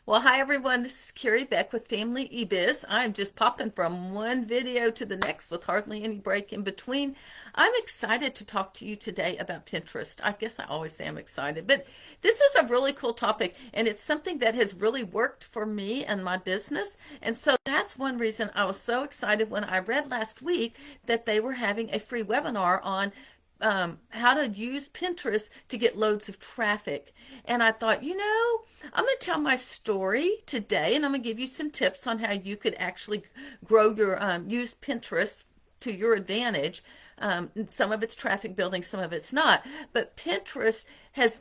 Well, hi everyone. This is Carrie Beck with Family eBiz. I'm just popping from one video to the next with hardly any break in between. I'm excited to talk to you today about Pinterest. I guess I always say I'm excited, but this is a really cool topic and it's something that has really worked for me and my business. And so that's one reason I was so excited when I read last week that they were having a free webinar on how to use Pinterest to get loads of traffic. And I thought, I'm going to tell my story today and I'm going to give you some tips on how you could actually grow your, use Pinterest to your advantage. Some of it's traffic building, some of it's not. But Pinterest has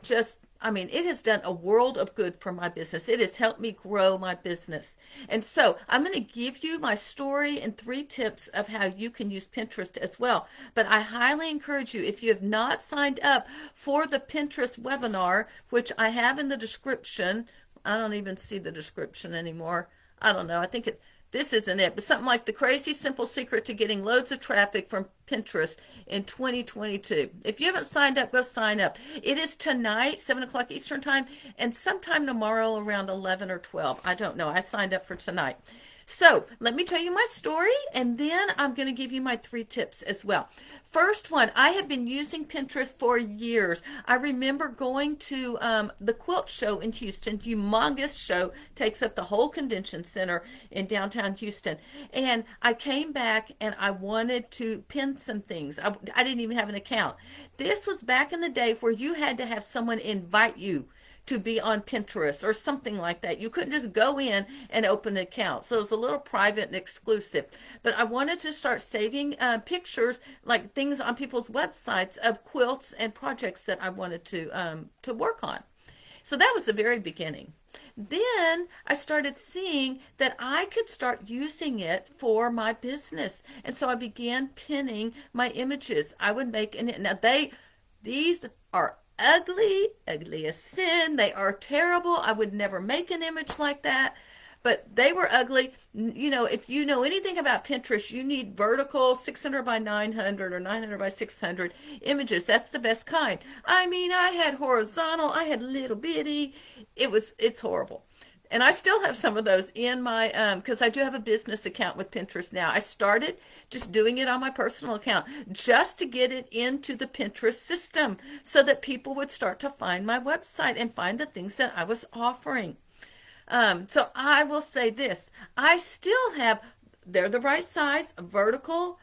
it has done a world of good for my business. It has helped me grow my business. And so I'm going to give you my story and 3 tips of how you can use Pinterest as well. But I highly encourage you, if you have not signed up for the Pinterest webinar, which I have in the description, I don't even see the description anymore. I don't know. This isn't it, but something like the crazy simple secret to getting loads of traffic from Pinterest in 2022. If you haven't signed up, go sign up. It is tonight, 7 o'clock Eastern time, and sometime tomorrow around 11 or 12. I don't know. I signed up for tonight. So let me tell you my story, and then I'm going to give you my 3 tips as well. First one, I have been using Pinterest for years. I remember going to the quilt show in Houston, humongous show, takes up the whole convention center in downtown Houston. And I came back and I wanted to pin some things. I didn't even have an account. This was back in the day where you had to have someone invite you to be on Pinterest or something like that. You couldn't just go in and open an account. So it was a little private and exclusive. But I wanted to start saving pictures, like things on people's websites of quilts and projects that I wanted to work on. So that was the very beginning. Then I started seeing that I could start using it for my business. And so I began pinning my images. I would make, and now these are ugly as sin. They are terrible. I would never make an image like that, but they were ugly. If you know anything about Pinterest, you need vertical 600 by 900 or 900 by 600 images. That's the best kind. I had horizontal, I had little bitty. It's horrible. And I still have some of those in my, because I do have a business account with Pinterest now. I started just doing it on my personal account just to get it into the Pinterest system so that people would start to find my website and find the things that I was offering. So I will say this, I still have, they're the right size, vertical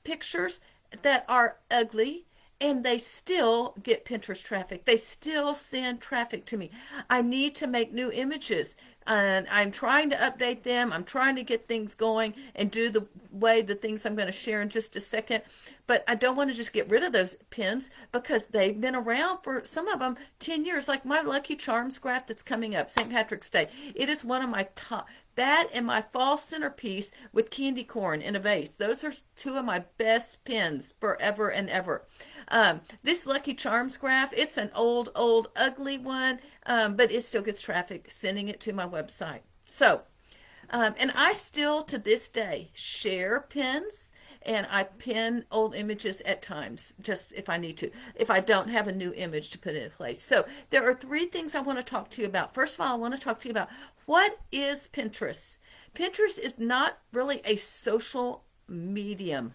pictures that are ugly, and they still get Pinterest traffic. They still send traffic to me. I need to make new images and I'm trying to update them. I'm trying to get things going and do the things I'm going to share in just a second. But I don't want to just get rid of those pins because they've been around for some of them 10 years, like my Lucky Charms graph that's coming up, St. Patrick's Day. It is one of my top. That and my fall centerpiece with candy corn in a vase. Those are 2 of my best pins forever and ever. This Lucky Charms graph, it's an old, ugly one, but it still gets traffic sending it to my website. So, and I still to this day share pins and I pin old images at times, just if I need to, if I don't have a new image to put in place. So there are 3 things I want to talk to you about. First of all, I want to talk to you about what is Pinterest. Pinterest is not really a social medium.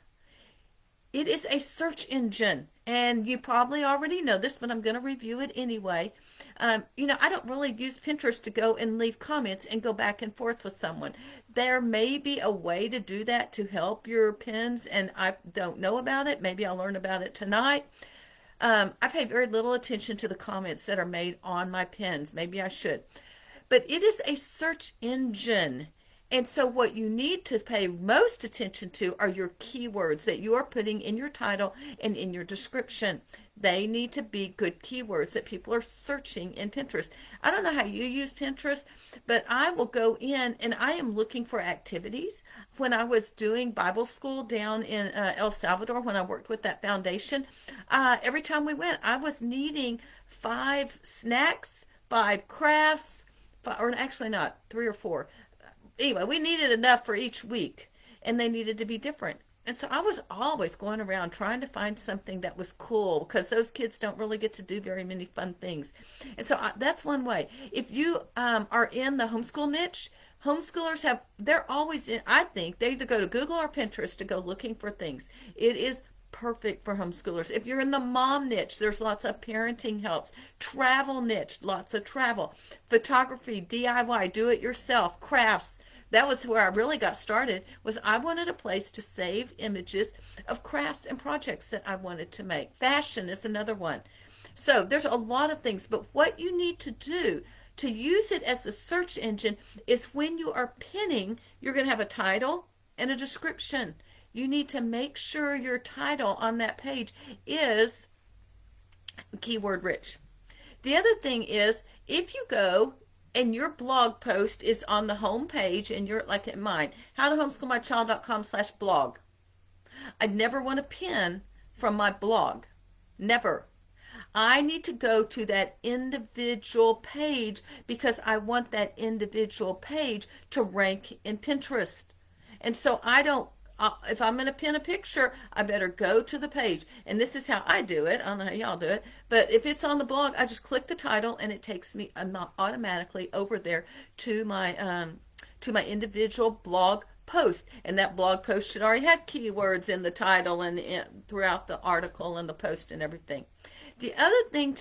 It is a search engine, and you probably already know this, but I'm going to review it anyway. I don't really use Pinterest to go and leave comments and go back and forth with someone. There may be a way to do that to help your pins, and I don't know about it. Maybe I'll learn about it tonight. I pay very little attention to the comments that are made on my pins. Maybe I should. But it is a search engine. And so what you need to pay most attention to are your keywords that you are putting in your title and in your description. They need to be good keywords that people are searching in Pinterest. I don't know how you use Pinterest, but I will go in and I am looking for activities. When I was doing Bible school down in El Salvador, when I worked with that foundation, every time we went, I was needing 5 snacks, 5 crafts, or actually not, 3 or 4. Anyway, we needed enough for each week and they needed to be different. And so I was always going around trying to find something that was cool because those kids don't really get to do very many fun things. And so that's one way. If you are in the homeschool niche, homeschoolers have, they're always in, I think they either go to Google or Pinterest to go looking for things. It is perfect for homeschoolers. If you're in the mom niche, there's lots of parenting helps. Travel niche, lots of travel. Photography, DIY, do it yourself, crafts. That was where I really got started, was I wanted a place to save images of crafts and projects that I wanted to make. Fashion is another one. So there's a lot of things, but what you need to do to use it as a search engine is when you are pinning, you're going to have a title and a description. You need to make sure your title on that page is keyword rich. The other thing is, if you go and your blog post is on the home page and you're like at mine, howtohomeschoolmychild.com/blog. I'd never want to pin from my blog. Never. I need to go to that individual page because I want that individual page to rank in Pinterest. And so I don't, if I'm going to pin a picture, I better go to the page. And this is how I do it. I don't know how y'all do it. But if it's on the blog, I just click the title and it takes me automatically over there to my individual blog post. And that blog post should already have keywords in the title and throughout the article and the post and everything. The other thing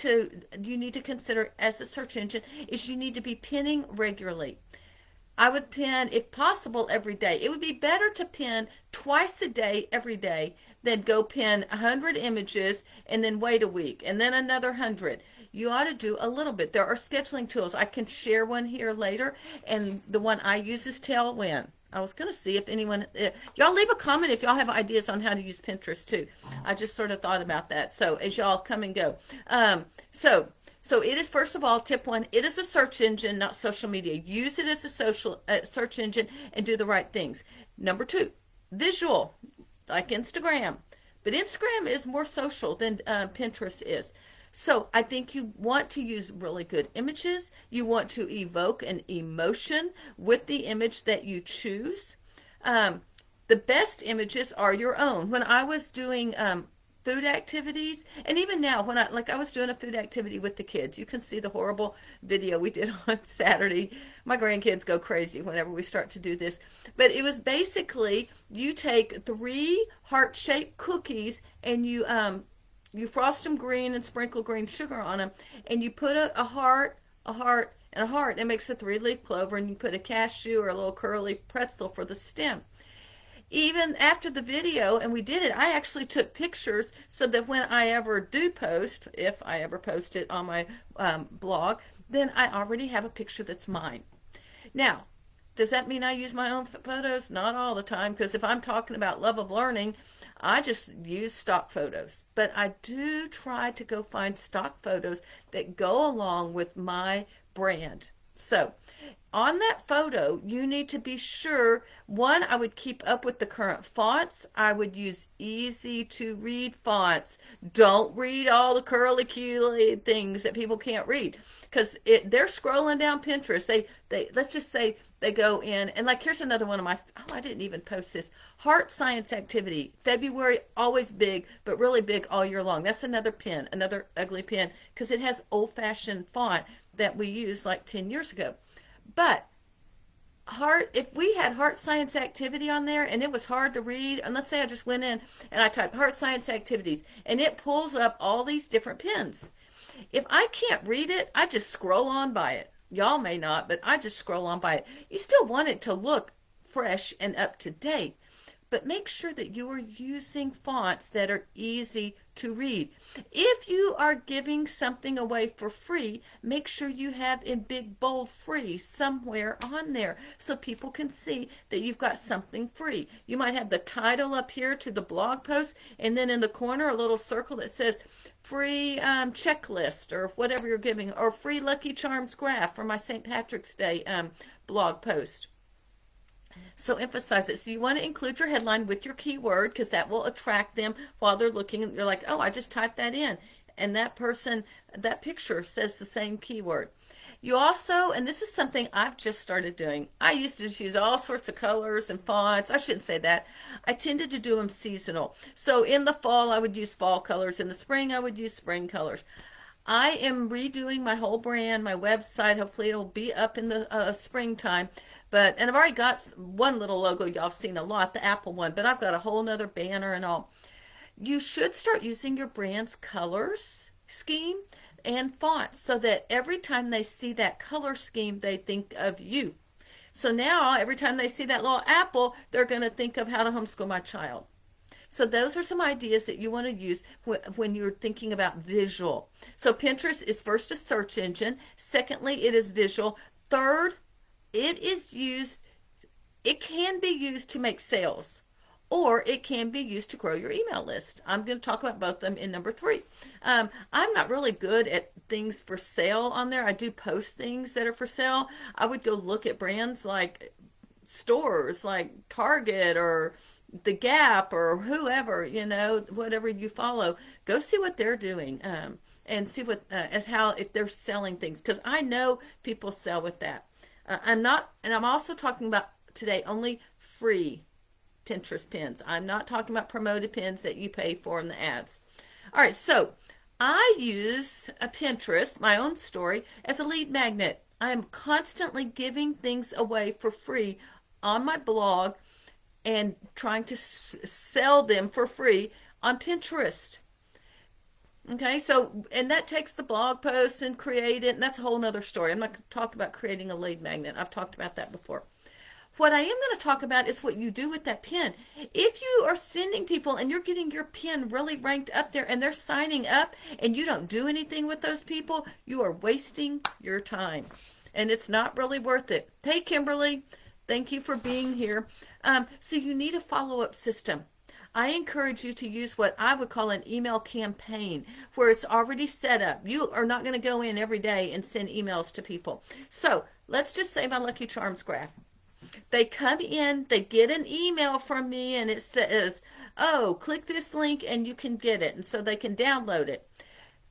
you need to consider as a search engine is you need to be pinning regularly. I would pin, if possible, every day. It would be better to pin twice a day every day than go pin 100 images and then wait a week and then another 100. You ought to do a little bit. There are scheduling tools. I can share one here later, and the one I use is Tailwind. I was going to see if anyone, y'all leave a comment if y'all have ideas on how to use Pinterest too. I just sort of thought about that. So as y'all come and go. So it is, first of all, tip one, it is a search engine, not social media. Use it as a social search engine and do the right things. Number two, visual, like Instagram. But Instagram is more social than Pinterest is. So I think you want to use really good images. You want to evoke an emotion with the image that you choose. The best images are your own. When I was doing food activities, and even now when I was doing a food activity with the kids, you can see the horrible video we did on Saturday. My grandkids go crazy whenever we start to do this, but it was basically you take 3 heart-shaped cookies and you frost them green and sprinkle green sugar on them, and you put a heart, a heart, and a heart. It makes a 3-leaf clover, and you put a cashew or a little curly pretzel for the stem. Even after the video, and we did it, I actually took pictures so that when I ever do post, if I ever post it on my blog, then I already have a picture that's mine. Now, does that mean I use my own photos? Not all the time, because if I'm talking about love of learning, I just use stock photos. But I do try to go find stock photos that go along with my brand. So on that photo, you need to be sure, one, I would keep up with the current fonts. I would use easy to read fonts. Don't read all the curly-curly things that people can't read, because they're scrolling down Pinterest. They let's just say they go in, and like here's another one of my, I didn't even post this, heart science activity. February, always big, but really big all year long. That's another pin, another ugly pin, because it has old-fashioned font that we used like 10 years ago. But if we had heart science activity on there and it was hard to read, and let's say I just went in and I typed heart science activities and it pulls up all these different pins. If I can't read it, I just scroll on by it. Y'all may not, but I just scroll on by it. You still want it to look fresh and up to date, but make sure that you are using fonts that are easy to read. If you are giving something away for free, make sure you have in big bold free somewhere on there so people can see that you've got something free. You might have the title up here to the blog post, and then in the corner a little circle that says free checklist or whatever you're giving, or free Lucky Charms graph for my St. Patrick's Day blog post. So emphasize it. So you want to include your headline with your keyword, because that will attract them while they're looking. You're like, oh, I just typed that in, and that person, that picture says the same keyword. You also, and this is something I've just started doing. I used to just use all sorts of colors and fonts. I shouldn't say that. I tended to do them seasonal. So in the fall, I would use fall colors. In the spring, I would use spring colors. I am redoing my whole brand, my website. Hopefully, it'll be up in the springtime. And I've already got one little logo y'all have seen a lot, the Apple one. But I've got a whole nother banner and all. You should start using your brand's colors scheme and fonts so that every time they see that color scheme, they think of you. So now, every time they see that little apple, they're going to think of how to homeschool my child. So those are some ideas that you want to use when you're thinking about visual. So Pinterest is first a search engine. Secondly, it is visual. Third, it can be used to make sales, or it can be used to grow your email list. I'm going to talk about both of them in number 3. I'm not really good at things for sale on there. I do post things that are for sale. I would go look at brands like stores like Target or the Gap or whoever, whatever you follow. Go see what they're doing, and see what as how if they're selling things, because I know people sell with that. I'm also talking about today only free Pinterest pins. I'm not talking about promoted pins that you pay for in the ads. All right, so I use a Pinterest, my own story, as a lead magnet. I am constantly giving things away for free on my blog and trying to sell them for free on Pinterest. Okay, so, and that takes the blog post and create it, and that's a whole nother story. I'm not going to talk about creating a lead magnet. I've talked about that before. What I am going to talk about is what you do with that pin. If you are sending people and you're getting your pin really ranked up there and they're signing up and you don't do anything with those people, you are wasting your time. And it's not really worth it. Hey, Kimberly, thank you for being here. So you need a follow-up system. I encourage you to use what I would call an email campaign, where it's already set up. You are not going to go in every day and send emails to people. So let's just say my Lucky Charms graph. They come in, they get an email from me, and it says, oh, click this link and you can get it. And so they can download it.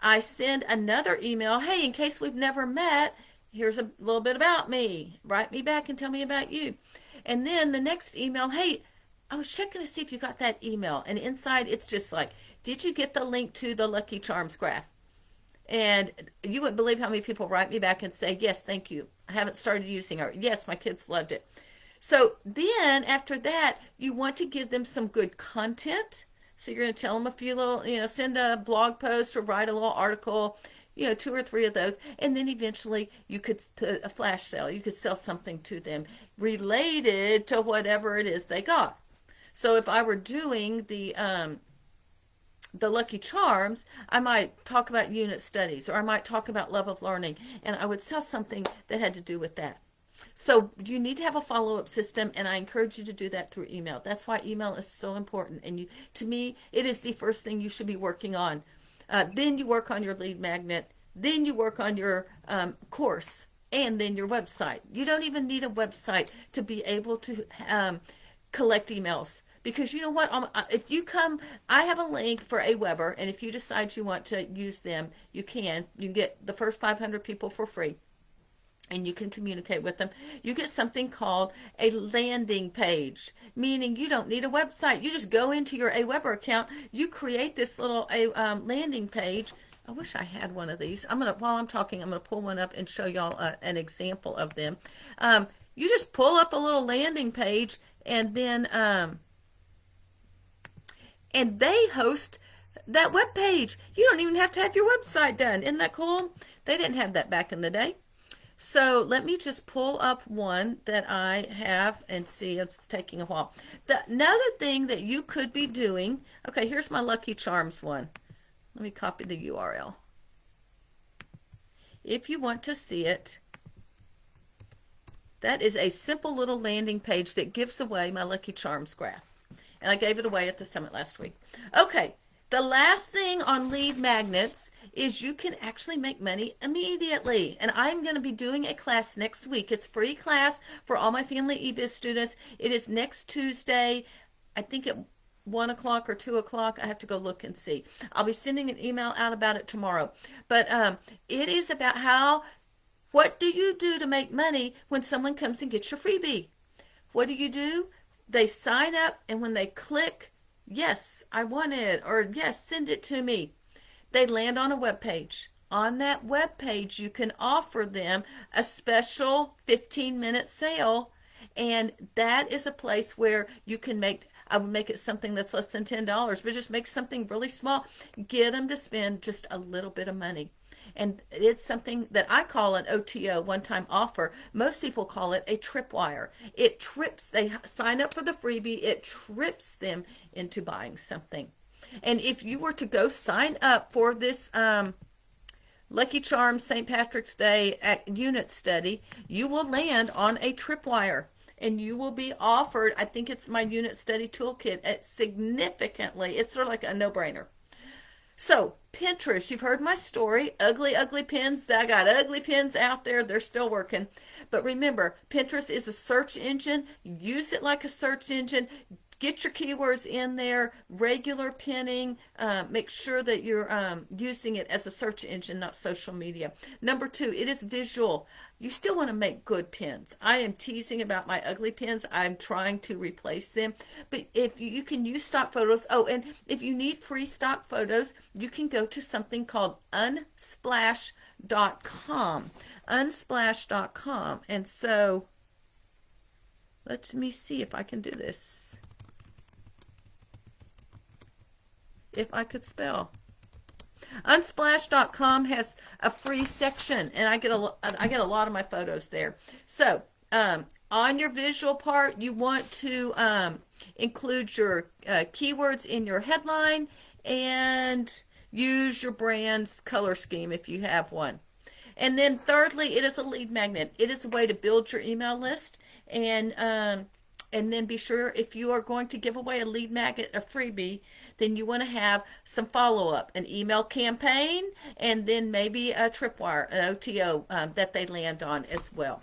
I send another email, hey, in case we've never met, here's a little bit about me. Write me back and tell me about you. And then the next email, hey, I was checking to see if you got that email. And inside it's just like, did you get the link to the Lucky Charms graph? And you wouldn't believe how many people write me back and say, yes, thank you. I haven't started using her. Yes, my kids loved it. So then after that, you want to give them some good content. So you're going to tell them a few little, send a blog post or write a little article, 2 or 3 of those. And then eventually you could put a flash sale. You could sell something to them related to whatever it is they got. So if I were doing the Lucky Charms, I might talk about unit studies, or I might talk about love of learning, and I would sell something that had to do with that. So you need to have a follow-up system, and I encourage you to do that through email. That's why email is so important. And to me, it is the first thing you should be working on. Then you work on your lead magnet. Then you work on your course, and then your website. You don't even need a website to be able to collect emails. Because you know what, if you come, I have a link for Aweber, and if you decide you want to use them, you can. You can get the first 500 people for free, and you can communicate with them. You get something called a landing page, meaning you don't need a website. You just go into your Aweber account, you create this little landing page. I wish I had one of these. While I'm talking, I'm gonna pull one up and show y'all an example of them. You just pull up a little landing page, and then and they host that web page. You don't even have to have your website done. Isn't that cool? They didn't have that back in the day. So let me just pull up one that I have and see. It's taking a while. Another thing that you could be doing, okay, here's my Lucky Charms one. Let me copy the URL. If you want to see it, that is a simple little landing page that gives away my Lucky Charms graph. And I gave it away at the summit last week. Okay, the last thing on lead magnets is you can actually make money immediately. And I'm going to be doing a class next week. It's a free class for all my Family eBiz students. It is next Tuesday, I think at 1 o'clock or 2 o'clock. I have to go look and see. I'll be sending an email out about it tomorrow. But it is about how What do you do to make money when someone comes and gets your freebie? What do? They sign up, and when they click, yes, I want it, or yes, send it to me, they land on a web page. On that web page, you can offer them a special 15-minute sale, and that is a place where you can make, I would make it something that's less than $10, but just make something really small. Get them to spend just a little bit of money. And it's something that I call an OTO, one time offer. Most people call it a tripwire. It trips, they sign up for the freebie, it trips them into buying something. And if you were to go sign up for this Lucky Charms St. Patrick's Day unit study, you will land on a tripwire, and you will be offered, I think it's my unit study toolkit, at significantly, it's sort of like a no-brainer. So, Pinterest, you've heard my story. Ugly, ugly pins. I got ugly pins out there. They're still working. But remember, Pinterest is a search engine. Use it like a search engine. Get your keywords in there, regular pinning. Make sure that you're using it as a search engine, not social media. Number 2, it is visual. You still want to make good pins. I am teasing about my ugly pins. I'm trying to replace them. But if you can use stock photos, oh, and if you need free stock photos, you can go to something called unsplash.com. Unsplash.com. And so, let me see if I can do this. If I could spell. Unsplash.com has a free section, and I get a lot of my photos there. So on your visual part, you want to include your keywords in your headline and use your brand's color scheme if you have one. And then thirdly, it is a lead magnet. It is a way to build your email list, and then be sure, if you are going to give away a lead magnet, a freebie, then you want to have some follow-up, an email campaign, and then maybe a tripwire, an OTO that they land on as well.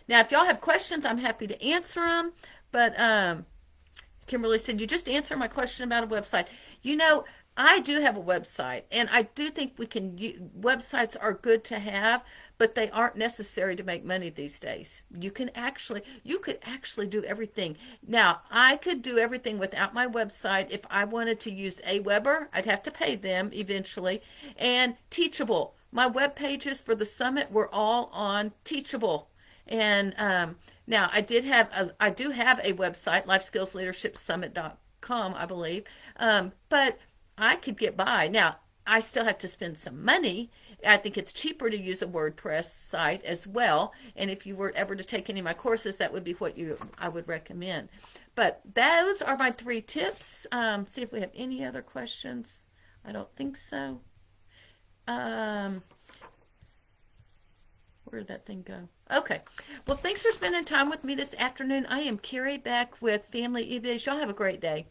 Now, if y'all have questions, I'm happy to answer them. But Kimberly said, you just answered my question about a website. You know, I do have a website, and I do think websites are good to have, but they aren't necessary to make money these days. You could actually do everything. Now, I could do everything without my website. If I wanted to use Aweber, I'd have to pay them eventually. And Teachable, my web pages for the summit were all on Teachable. And now I do have a website, lifeskillsleadershipsummit.com, I believe, but I could get by. Now, I still have to spend some money. I think it's cheaper to use a WordPress site as well. And if you were ever to take any of my courses, that would be what I would recommend. But those are my 3 tips. See if we have any other questions. I don't think so. Where did that thing go? Okay. Well, thanks for spending time with me this afternoon. I am Carrie Beck with Family eBiz. Y'all have a great day.